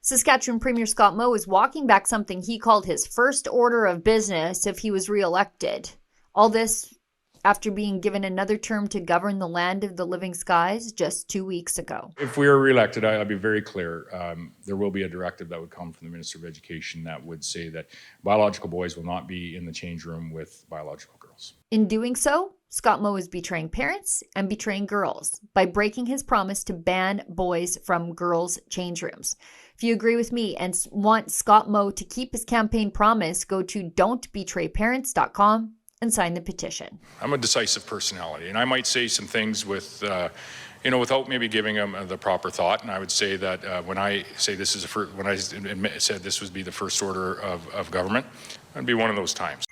Saskatchewan Premier Scott Moe is walking back something he called his first order of business if he was re-elected. All this after being given another term to govern the land of the living skies just 2 weeks ago. If we are re-elected, I'll be very clear. There will be a directive that would come from the Minister of Education that would say that biological boys will not be in the change room with biological girls. In doing so, Scott Moe is betraying parents and betraying girls by breaking his promise to ban boys from girls' change rooms. If you agree with me and want Scott Moe to keep his campaign promise, go to don'tbetrayparents.com and sign the petition. I'm a decisive personality, and I might say some things with, without maybe giving them the proper thought. And I would say that when I say this is when I said this would be the first order of government, that'd be one of those times.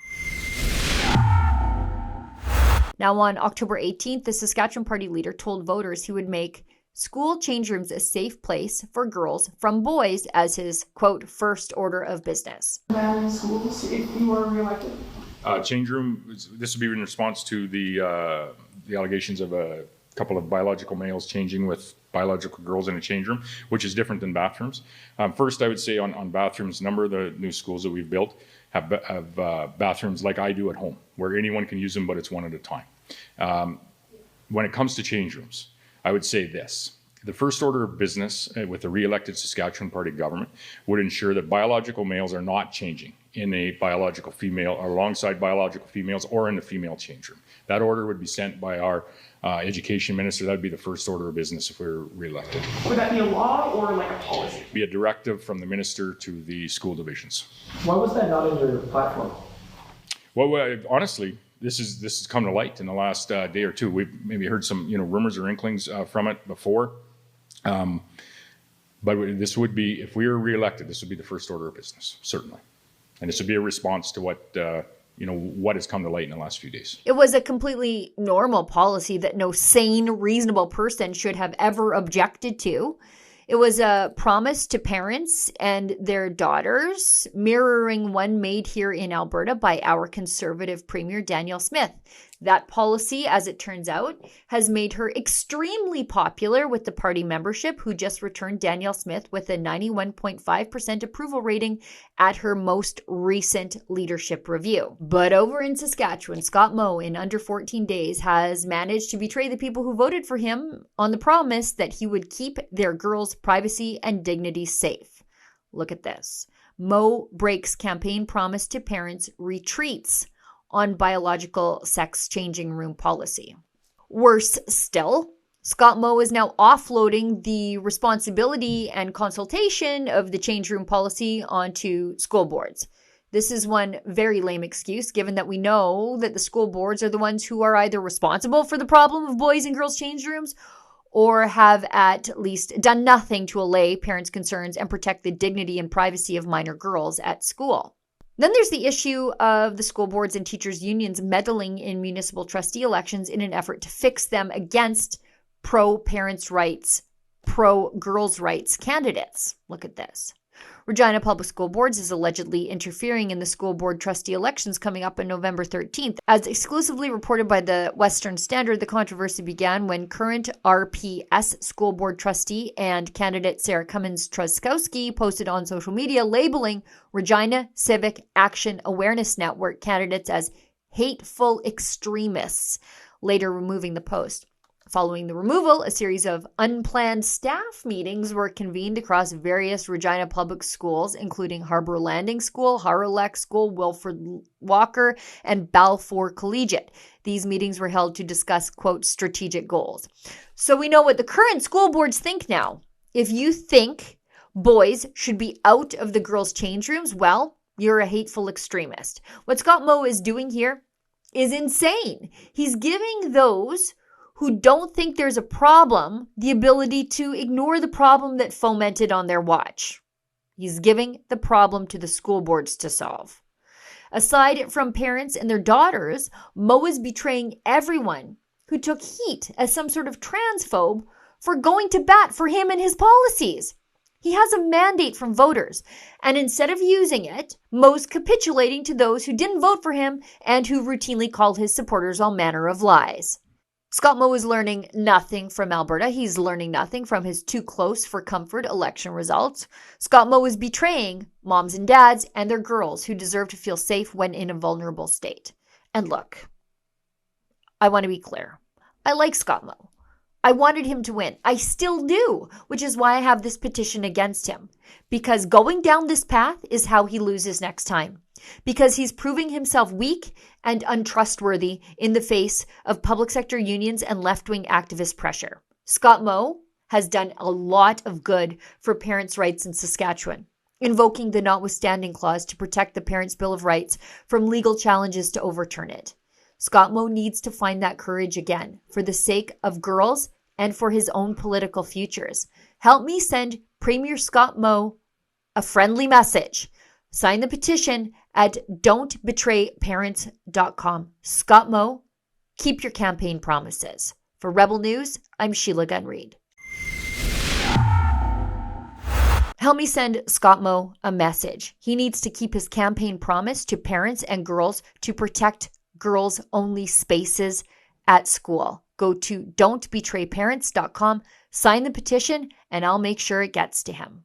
Now, on October 18th, the Saskatchewan Party leader told voters he would make school change rooms a safe place for girls from boys as his, quote, first order of business. Ban schools if you are re-elected? Change room, this would be in response to the allegations of a couple of biological males changing with biological girls in a change room, which is different than bathrooms. First, I would say on bathrooms, a number of the new schools that we've built have bathrooms like I do at home, where anyone can use them, but it's one at a time. When it comes to change rooms, I would say this. The first order of business with the re-elected Saskatchewan Party government would ensure that biological males are not changing in a biological female or alongside biological females or in the female change room. That order would be sent by our education minister. That would be the first order of business if we were re-elected. Would that be a law or like a policy? Be a directive from the minister to the school divisions. Why was that not in your platform? Well, honestly, this has come to light in the last day or two. We've maybe heard some rumors or inklings from it before. But this would be, if we were re-elected, this would be the first order of business, certainly. And this would be a response to what has come to light in the last few days. It was a completely normal policy that no sane, reasonable person should have ever objected to. It was a promise to parents and their daughters, mirroring one made here in Alberta by our Conservative Premier Danielle Smith. That policy, as it turns out, has made her extremely popular with the party membership, who just returned Danielle Smith with a 91.5% approval rating at her most recent leadership review. But over in Saskatchewan, Scott Moe, in under 14 days, has managed to betray the people who voted for him on the promise that he would keep their girls' privacy and dignity safe. Look at this. Moe breaks campaign promise to parents, retreats on biological sex changing room policy. Worse still, Scott Moe is now offloading the responsibility and consultation of the change room policy onto school boards. This is one very lame excuse, given that we know that the school boards are the ones who are either responsible for the problem of boys and girls change rooms or have at least done nothing to allay parents' concerns and protect the dignity and privacy of minor girls at school. Then there's the issue of the school boards and teachers' unions meddling in municipal trustee elections in an effort to fix them against pro-parents' rights, pro-girls' rights candidates. Look at this. Regina Public School Boards is allegedly interfering in the school board trustee elections coming up on November 13th. As exclusively reported by the Western Standard, the controversy began when current RPS school board trustee and candidate Sarah Cummins-Truskowski posted on social media labeling Regina Civic Action Awareness Network candidates as hateful extremists, later removing the post. Following the removal, a series of unplanned staff meetings were convened across various Regina public schools, including Harbour Landing School, Harlech School, Wilfrid Walker, and Balfour Collegiate. These meetings were held to discuss, quote, strategic goals. So we know what the current school boards think now. If you think boys should be out of the girls' change rooms, well, you're a hateful extremist. What Scott Moe is doing here is insane. He's giving those who don't think there's a problem the ability to ignore the problem that fomented on their watch. He's giving the problem to the school boards to solve. Aside from parents and their daughters, Moe is betraying everyone who took heat as some sort of transphobe for going to bat for him and his policies. He has a mandate from voters, and instead of using it, Moe's capitulating to those who didn't vote for him and who routinely call his supporters all manner of lies. Scott Moe is learning nothing from Alberta. He's learning nothing from his too close for comfort election results. Scott Moe is betraying moms and dads and their girls who deserve to feel safe when in a vulnerable state. And look, I want to be clear. I like Scott Moe. I wanted him to win. I still do, which is why I have this petition against him. Because going down this path is how he loses next time. Because he's proving himself weak and untrustworthy in the face of public sector unions and left-wing activist pressure. Scott Moe has done a lot of good for parents' rights in Saskatchewan, invoking the notwithstanding clause to protect the Parents' Bill of Rights from legal challenges to overturn it. Scott Moe needs to find that courage again for the sake of girls and for his own political futures. Help me send Premier Scott Moe a friendly message. Sign the petition at don'tbetrayparents.com. Scott Moe, keep your campaign promises. For Rebel News, I'm Sheila Gunn Reid. Help me send Scott Moe a message. He needs to keep his campaign promise to parents and girls to protect girls-only spaces at school. Go to don'tbetrayparents.com, sign the petition, and I'll make sure it gets to him.